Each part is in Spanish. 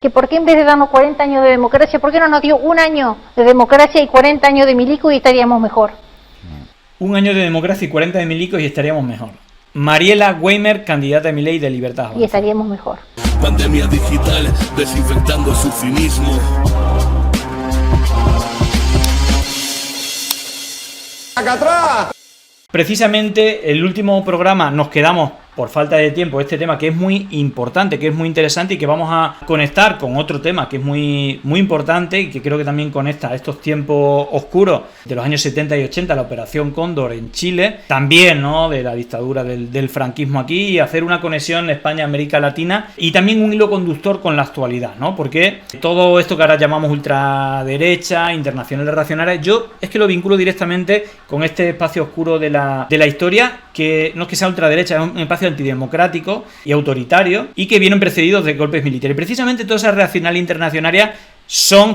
Que por qué en vez de darnos 40 años de democracia, ¿por qué no nos dio un año de democracia y 40 años de milico y estaríamos mejor? Un año de democracia y 40 de milicos y estaríamos mejor. Mariela Weimer, candidata de Milei de Libertad Avanza. Y estaríamos mejor. Pandemia digital, desinfectando su cinismo. ¡Acá atrás! Precisamente el último programa nos quedamos, por falta de tiempo, este tema que es muy importante, que es muy interesante y que vamos a conectar con otro tema que es muy importante y que creo que también conecta a estos tiempos oscuros de los años 70 y 80, la Operación Cóndor en Chile, también, ¿no?, de la dictadura del franquismo aquí, y hacer una conexión España-América Latina y también un hilo conductor con la actualidad, ¿no? Porque todo esto que ahora llamamos ultraderecha, internacionales racionales, yo es que lo vinculo directamente con este espacio oscuro de la historia, que no es que sea ultraderecha, es un espacio antidemocrático y autoritario y que vienen precedidos de golpes militares. Precisamente toda esa reaccionaria internacional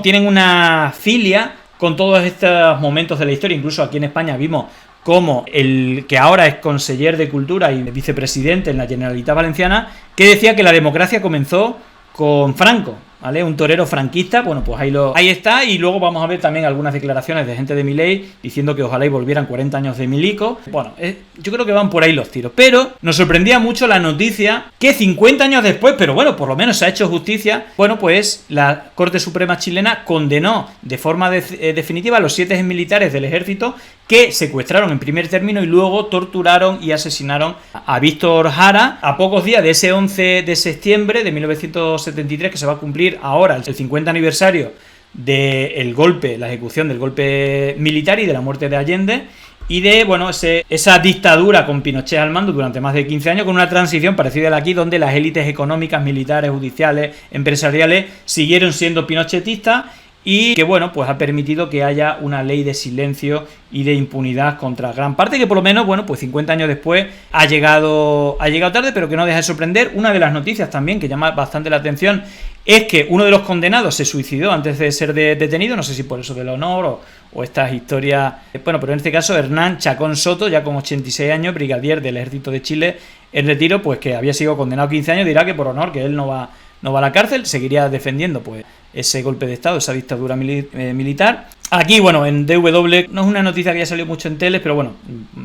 tienen una filia con todos estos momentos de la historia. Incluso aquí en España vimos como el que ahora es conseller de Cultura y vicepresidente en la Generalitat Valenciana, que decía que la democracia comenzó con Franco, ¿vale? Un torero franquista. Bueno, pues ahí está. Y luego vamos a ver también algunas declaraciones de gente de Milei diciendo que ojalá y volvieran 40 años de milico. Bueno, yo creo que van por ahí los tiros. Pero nos sorprendía mucho la noticia que 50 años después, pero bueno, por lo menos se ha hecho justicia, bueno, pues la Corte Suprema chilena condenó de forma definitiva a los 7 militares del ejército que secuestraron en primer término y luego torturaron y asesinaron a Víctor Jara a pocos días de ese 11 de septiembre de 1973, que se va a cumplir ahora el 50 aniversario del golpe, la ejecución del golpe militar y de la muerte de Allende, y de, bueno, esa dictadura con Pinochet al mando durante más de 15 años, con una transición parecida a la aquí, donde las élites económicas, militares, judiciales, empresariales siguieron siendo pinochetistas, y que, bueno, pues ha permitido que haya una ley de silencio y de impunidad contra gran parte, que por lo menos, bueno, pues 50 años después ha llegado tarde, pero que no deja de sorprender. Una de las noticias también que llama bastante la atención es que uno de los condenados se suicidó antes de ser detenido, no sé si por eso del honor o estas historias. Bueno, pero en este caso Hernán Chacón Soto, ya con 86 años, brigadier del Ejército de Chile en retiro, pues que había sido condenado a 15 años, dirá que por honor, que él no va a la cárcel, seguiría defendiendo pues ese golpe de Estado, esa dictadura militar. Aquí, bueno, en DW no es una noticia que haya salido mucho en teles, pero bueno,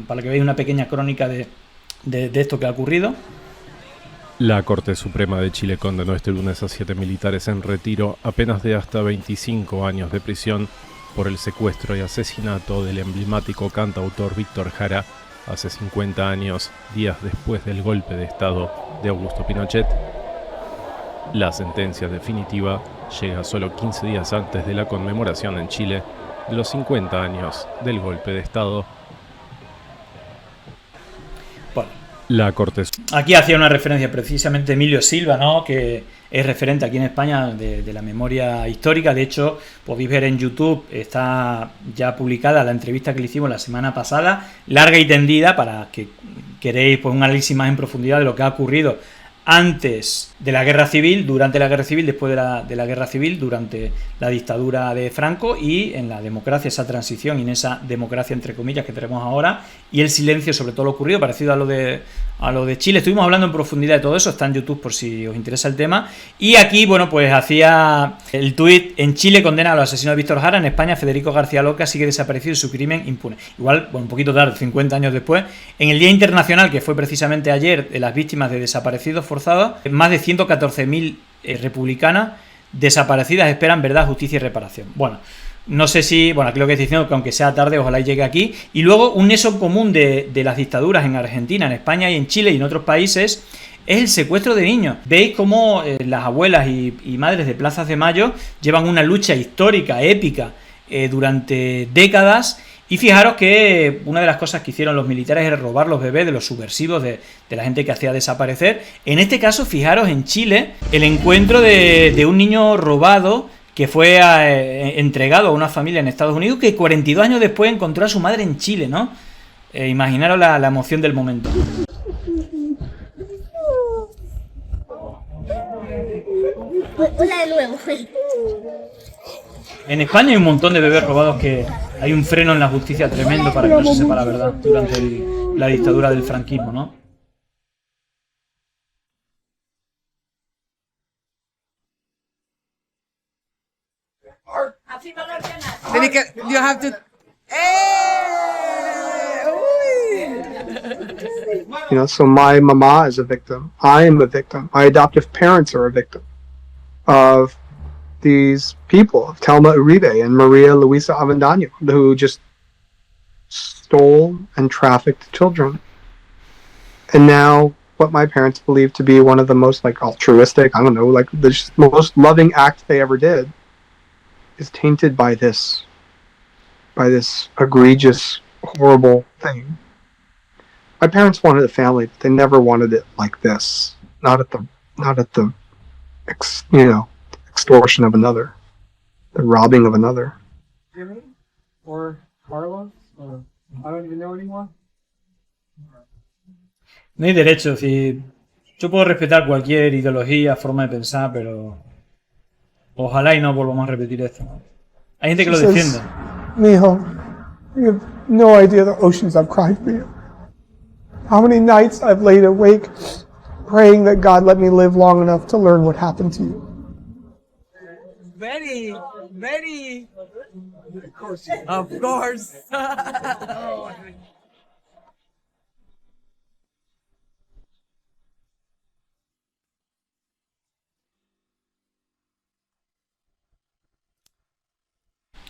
para que veáis una pequeña crónica de esto que ha ocurrido. La Corte Suprema de Chile condenó este lunes a 7 militares en retiro a penas de hasta 25 años de prisión por el secuestro y asesinato del emblemático cantautor Víctor Jara hace 50 años, días después del golpe de Estado de Augusto Pinochet. La sentencia definitiva llega solo 15 días antes de la conmemoración en Chile de los 50 años del golpe de Estado. Bueno, la Corte... Aquí hacía una referencia precisamente Emilio Silva, ¿no?, que es referente aquí en España de la memoria histórica. De hecho, podéis ver en YouTube, está ya publicada la entrevista que le hicimos la semana pasada, larga y tendida, para que queréis pues un análisis más en profundidad de lo que ha ocurrido antes de la guerra civil, durante la guerra civil, después de la guerra civil, durante la dictadura de Franco y en la democracia, esa transición y en esa democracia entre comillas que tenemos ahora, y el silencio sobre todo lo ocurrido, parecido a lo de Chile. Estuvimos hablando en profundidad de todo eso, está en YouTube por si os interesa el tema. Y aquí, bueno, pues hacía el tuit: en Chile condena a los asesinos de Víctor Jara, en España Federico García Lorca sigue desaparecido y su crimen impune. Igual, bueno, un poquito tarde, 50 años después, en el Día Internacional, que fue precisamente ayer, de las víctimas de desaparecidos forzados, más de 114.000 republicanas desaparecidas esperan verdad, justicia y reparación. Bueno, no sé si, bueno, aquí lo que estoy diciendo, que aunque sea tarde, ojalá llegue aquí. Y luego, un nexo común de las dictaduras en Argentina, en España y en Chile y en otros países es el secuestro de niños. Veis cómo las abuelas y madres de Plazas de Mayo llevan una lucha histórica, épica, durante décadas. Y fijaros que una de las cosas que hicieron los militares era robar los bebés de los subversivos, de la gente que hacía desaparecer. En este caso, fijaros en Chile, el encuentro de un niño robado que fue entregado a una familia en Estados Unidos, que 42 años después encontró a su madre en Chile, ¿no? Imaginaros la emoción del momento. Hola de nuevo. En España hay un montón de bebés robados que hay un freno en la justicia tremendo para que no se sepa la verdad durante la dictadura del franquismo, ¿no? Then you have to. You know, so my mama is a victim. I am a victim. My adoptive parents are a victim of these people, of Thelma Uribe and Maria Luisa Avendaño, who just stole and trafficked children. And now what my parents believe to be one of the most like altruistic, I don't know, like the most loving act they ever did is tainted by this egregious, horrible thing. My parents wanted a family, but they never wanted it like this. Not at the extortion of another, the robbing of another. Jimmy or Carlos or I don't even know anyone. No hay derecho, si yo puedo respetar cualquier ideología, forma de pensar, pero ojalá y no volvamos a repetir esto. Hay gente que lo defiende. Mijo, you have no idea the oceans I've cried for you. How many nights I've laid awake praying that God let me live long enough to learn what happened to you. Very. Of course.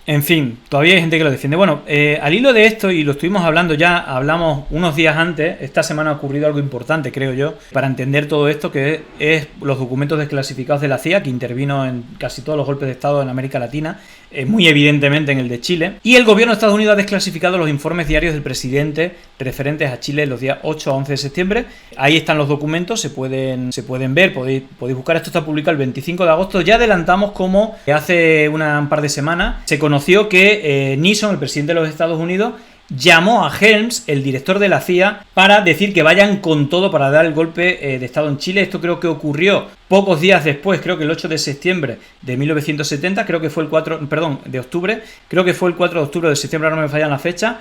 En fin, todavía hay gente que lo defiende. Bueno, al hilo de esto, y lo estuvimos hablando ya, hablamos unos días antes, esta semana ha ocurrido algo importante, creo yo, para entender todo esto, que es los documentos desclasificados de la CIA, que intervino en casi todos los golpes de Estado en América Latina, muy evidentemente en el de Chile. Y el gobierno de Estados Unidos ha desclasificado los informes diarios del presidente referentes a Chile los días 8 a 11 de septiembre. Ahí están los documentos, se pueden ver, podéis buscar. Esto está publicado el 25 de agosto. Ya adelantamos como hace un par de semanas se conoció que Nixon, el presidente de los Estados Unidos, llamó a Helms, el director de la CIA, para decir que vayan con todo para dar el golpe de Estado en Chile. Esto creo que ocurrió pocos días después, creo que el 8 de septiembre de 1970, creo que fue el 4 de octubre, creo que fue el 4 de octubre de septiembre, ahora no me fallan la fecha,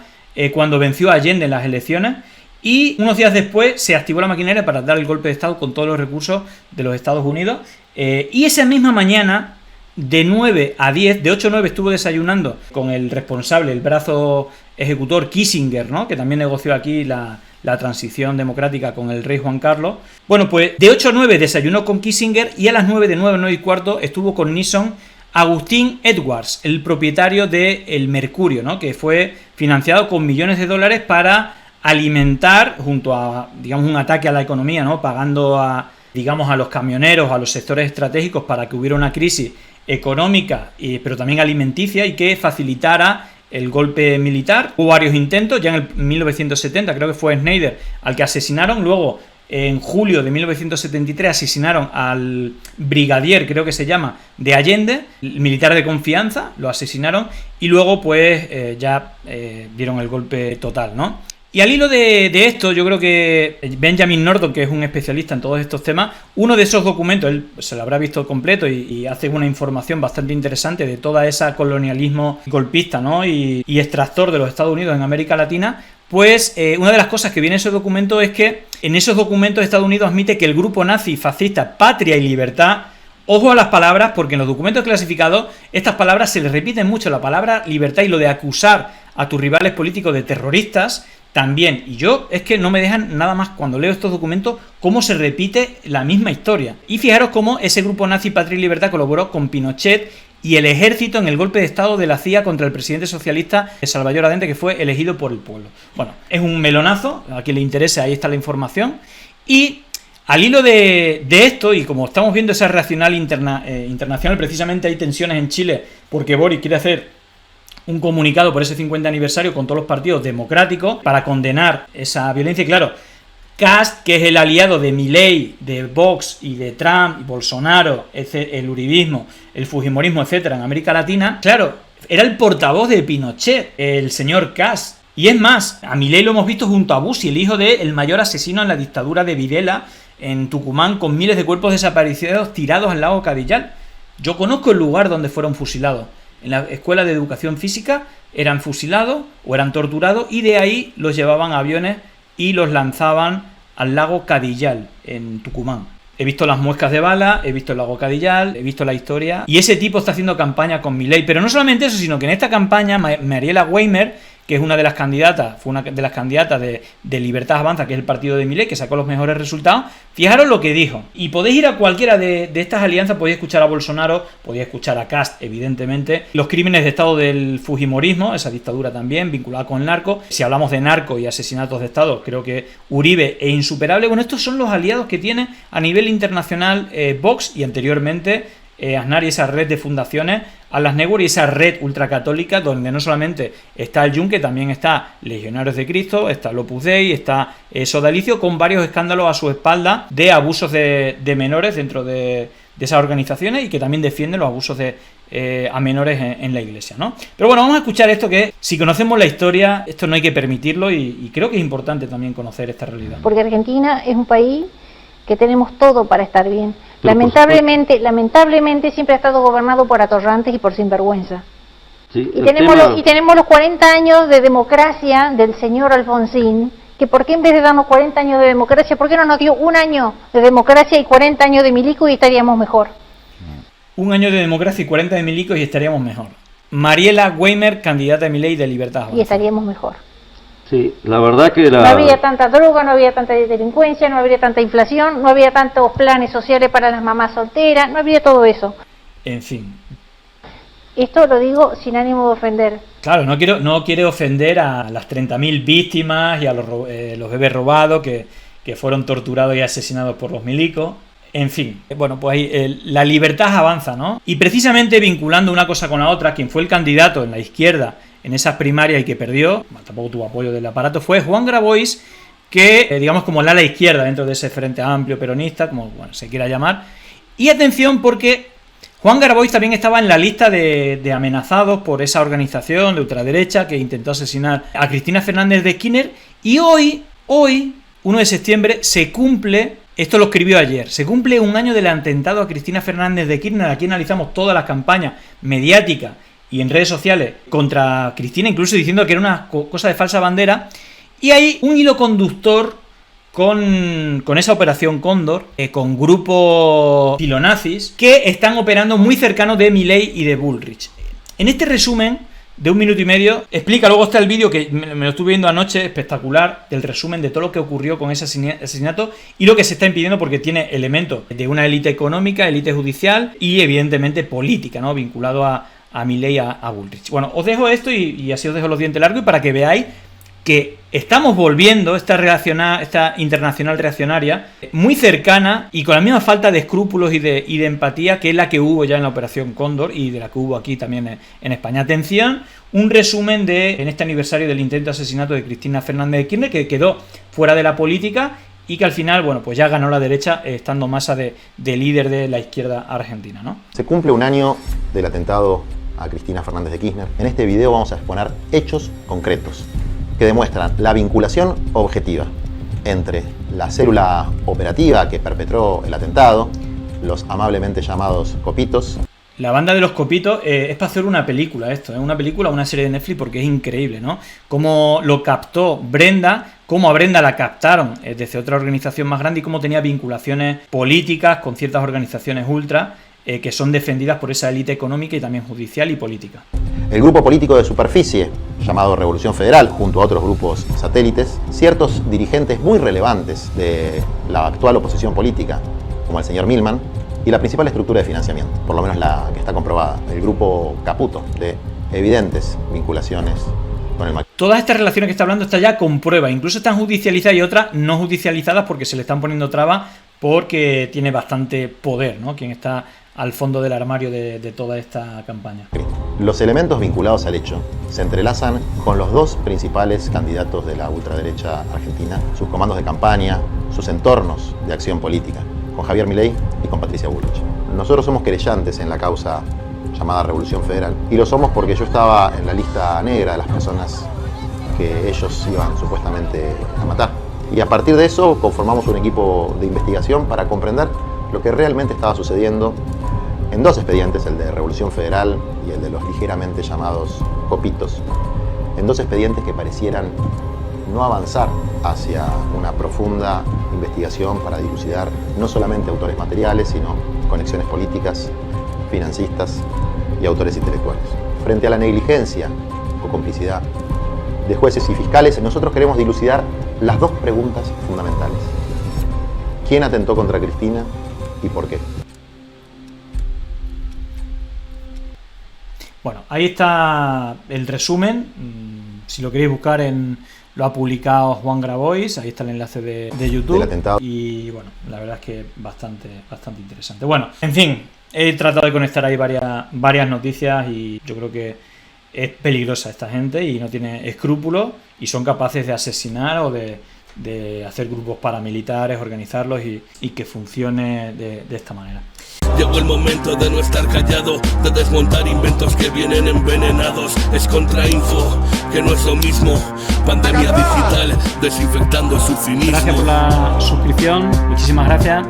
cuando venció a Allende en las elecciones. Y unos días después se activó la maquinaria para dar el golpe de Estado con todos los recursos de los Estados Unidos. Y esa misma mañana, de 9 a 10, de 8 a 9 estuvo desayunando con el responsable, el brazo ejecutor Kissinger, ¿no? Que también negoció aquí la transición democrática con el rey Juan Carlos. Bueno, pues de 8 a 9 desayunó con Kissinger y a las 9, de 9 a 9 y cuarto, estuvo con Nixon Agustín Edwards, el propietario de El Mercurio, ¿no? Que fue financiado con millones de dólares para alimentar, junto a, digamos, un ataque a la economía, ¿no? Pagando a los camioneros, a los sectores estratégicos para que hubiera una crisis económica, pero también alimenticia, y que facilitara el golpe militar. Hubo varios intentos, ya en el 1970 creo que fue Snyder al que asesinaron. Luego en julio de 1973 asesinaron al brigadier, creo que se llama, de Allende, el militar de confianza, lo asesinaron, y luego pues dieron el golpe total, ¿no? Y al hilo de esto, yo creo que Benjamin Norton, que es un especialista en todos estos temas, uno de esos documentos, él se lo habrá visto completo y hace una información bastante interesante de toda esa colonialismo golpista, ¿no? y extractor de los Estados Unidos en América Latina. Pues una de las cosas que viene en ese documento es que en esos documentos Estados Unidos admite que el grupo nazi fascista Patria y Libertad, ojo a las palabras, porque en los documentos clasificados estas palabras se les repiten mucho, la palabra libertad y lo de acusar a tus rivales políticos de terroristas también. Y yo es que no me dejan nada más cuando leo estos documentos cómo se repite la misma historia. Y fijaros cómo ese grupo nazi Patria y Libertad colaboró con Pinochet y el ejército en el golpe de Estado de la CIA contra el presidente socialista Salvador Allende, que fue elegido por el pueblo. Bueno, es un melonazo, a quien le interese, ahí está la información. Y al hilo de esto, y como estamos viendo esa reaccional internacional, precisamente hay tensiones en Chile porque Boric quiere hacer un comunicado por ese 50 aniversario con todos los partidos democráticos para condenar esa violencia. Y claro, Kast, que es el aliado de Milei, de Vox y de Trump y Bolsonaro, el uribismo, el fujimorismo, etcétera, en América Latina, claro, era el portavoz de Pinochet, el señor Kast. Y es más, a Milei lo hemos visto junto a Bussi, el hijo del mayor asesino en la dictadura de Videla en Tucumán, con miles de cuerpos desaparecidos tirados al lago Cadillal. Yo conozco el lugar donde fueron fusilados. En la escuela de educación física eran fusilados o eran torturados y de ahí los llevaban a aviones y los lanzaban al lago Cadillal en Tucumán. He visto las muescas de bala, he visto el lago Cadillal, he visto la historia, y ese tipo está haciendo campaña con Milei. Pero no solamente eso, sino que en esta campaña Mariela Weimer, que es una de las candidatas, fue una de las candidatas de Libertad Avanza, que es el partido de Milei, que sacó los mejores resultados. Fijaros lo que dijo. Y podéis ir a cualquiera de estas alianzas, podéis escuchar a Bolsonaro, podéis escuchar a Kast, evidentemente. Los crímenes de Estado del Fujimorismo, esa dictadura también, vinculada con el narco. Si hablamos de narco y asesinatos de Estado, creo que Uribe es insuperable. Bueno, estos son los aliados que tiene a nivel internacional Vox y anteriormente Aznar y esa red de fundaciones, Atlas Network y esa red ultracatólica donde no solamente está el Yunque, también está Legionarios de Cristo, está el Opus Dei, está Sodalicio, con varios escándalos a su espalda de abusos de menores dentro de esas organizaciones y que también defienden los abusos a menores en la iglesia, ¿no? Pero bueno, vamos a escuchar esto que si conocemos la historia, esto no hay que permitirlo y creo que es importante también conocer esta realidad. Porque Argentina es un país que tenemos todo para estar bien. Lamentablemente siempre ha estado gobernado por atorrantes y por sinvergüenza. Sí, y tenemos los 40 años de democracia del señor Alfonsín, que por qué en vez de darnos 40 años de democracia, ¿por qué no nos dio un año de democracia y 40 años de milico y estaríamos mejor? Un año de democracia y 40 de milicos y estaríamos mejor. Mariela Weimer, candidata de Milei de Libertad Avanza. Y estaríamos mejor. Sí, la verdad que No habría tanta droga, no habría tanta delincuencia, no habría tanta inflación, no habría tantos planes sociales para las mamás solteras, no habría todo eso. En fin. Esto lo digo sin ánimo de ofender. Claro, no quiero ofender a las 30.000 víctimas y a los bebés robados que fueron torturados y asesinados por los milicos. En fin, bueno, pues ahí la libertad avanza, ¿no? Y precisamente vinculando una cosa con la otra, quien fue el candidato en la izquierda en esas primarias y que perdió, tampoco tuvo apoyo del aparato, fue Juan Grabois, que digamos como el ala izquierda dentro de ese frente amplio peronista, como se quiera llamar. Y atención porque Juan Grabois también estaba en la lista de amenazados por esa organización de ultraderecha que intentó asesinar a Cristina Fernández de Kirchner. Y hoy, 1 de septiembre, se cumple, esto lo escribió ayer, se cumple un año del atentado a Cristina Fernández de Kirchner. Aquí analizamos todas las campañas mediáticas y en redes sociales contra Cristina, incluso diciendo que era una cosa de falsa bandera. Y hay un hilo conductor con esa operación Cóndor, con grupos filonazis que están operando muy cercanos de Milei y de Bullrich. En este resumen de 1 minuto y medio explica, luego está el vídeo que me lo estuve viendo anoche, espectacular, del resumen de todo lo que ocurrió con ese asesinato y lo que se está impidiendo, porque tiene elementos de una élite económica, élite judicial y evidentemente política, ¿no? Vinculado a Milei y a Bullrich. Bueno, os dejo esto y así os dejo los dientes largos y para que veáis que estamos volviendo esta internacional reaccionaria muy cercana y con la misma falta de escrúpulos y de empatía que es la que hubo ya en la Operación Cóndor y de la que hubo aquí también en España. Atención, un resumen en este aniversario del intento de asesinato de Cristina Fernández de Kirchner, que quedó fuera de la política y que al final, bueno, pues ya ganó la derecha estando Massa de líder de la izquierda argentina, ¿no? Se cumple un año del atentado a Cristina Fernández de Kirchner. En este video vamos a exponer hechos concretos que demuestran la vinculación objetiva entre la célula operativa que perpetró el atentado, los amablemente llamados copitos. La banda de los copitos es para hacer una película esto, una película, una serie de Netflix, porque es increíble, ¿no? Cómo lo captó Brenda, cómo a Brenda la captaron desde otra organización más grande y cómo tenía vinculaciones políticas con ciertas organizaciones ultra que son defendidas por esa élite económica y también judicial y política. El grupo político de superficie, llamado Revolución Federal, junto a otros grupos satélites, ciertos dirigentes muy relevantes de la actual oposición política, como el señor Milman, y la principal estructura de financiamiento, por lo menos la que está comprobada, el grupo Caputo, de evidentes vinculaciones con el macrismo. Todas estas relaciones que está hablando está ya con prueba, incluso están judicializadas y otras no judicializadas porque se le están poniendo trabas porque tiene bastante poder, ¿no? Quien está al fondo del armario de toda esta campaña. Los elementos vinculados al hecho se entrelazan con los dos principales candidatos de la ultraderecha argentina, sus comandos de campaña, sus entornos de acción política, con Javier Milei y con Patricia Bullrich. Nosotros somos querellantes en la causa llamada Revolución Federal y lo somos porque yo estaba en la lista negra de las personas que ellos iban supuestamente a matar. Y a partir de eso conformamos un equipo de investigación para comprender lo que realmente estaba sucediendo en dos expedientes, el de Revolución Federal y el de los ligeramente llamados copitos, en dos expedientes que parecieran no avanzar hacia una profunda investigación para dilucidar no solamente autores materiales, sino conexiones políticas, financistas y autores intelectuales. Frente a la negligencia o complicidad de jueces y fiscales, nosotros queremos dilucidar las dos preguntas fundamentales. ¿Quién atentó contra Cristina y por qué? Bueno, ahí está el resumen. Si lo queréis buscar, lo ha publicado Juan Grabois. Ahí está el enlace de YouTube. Y bueno, la verdad es que bastante interesante. Bueno, en fin, he tratado de conectar ahí varias noticias y yo creo que es peligrosa esta gente y no tiene escrúpulos y son capaces de asesinar o de hacer grupos paramilitares, organizarlos y que funcione de esta manera. Llegó el momento de no estar callado, de desmontar inventos que vienen envenenados. Es contrainfo, que no es lo mismo. Pandemia digital, desinfectando su cinismo. Gracias por la suscripción, muchísimas gracias.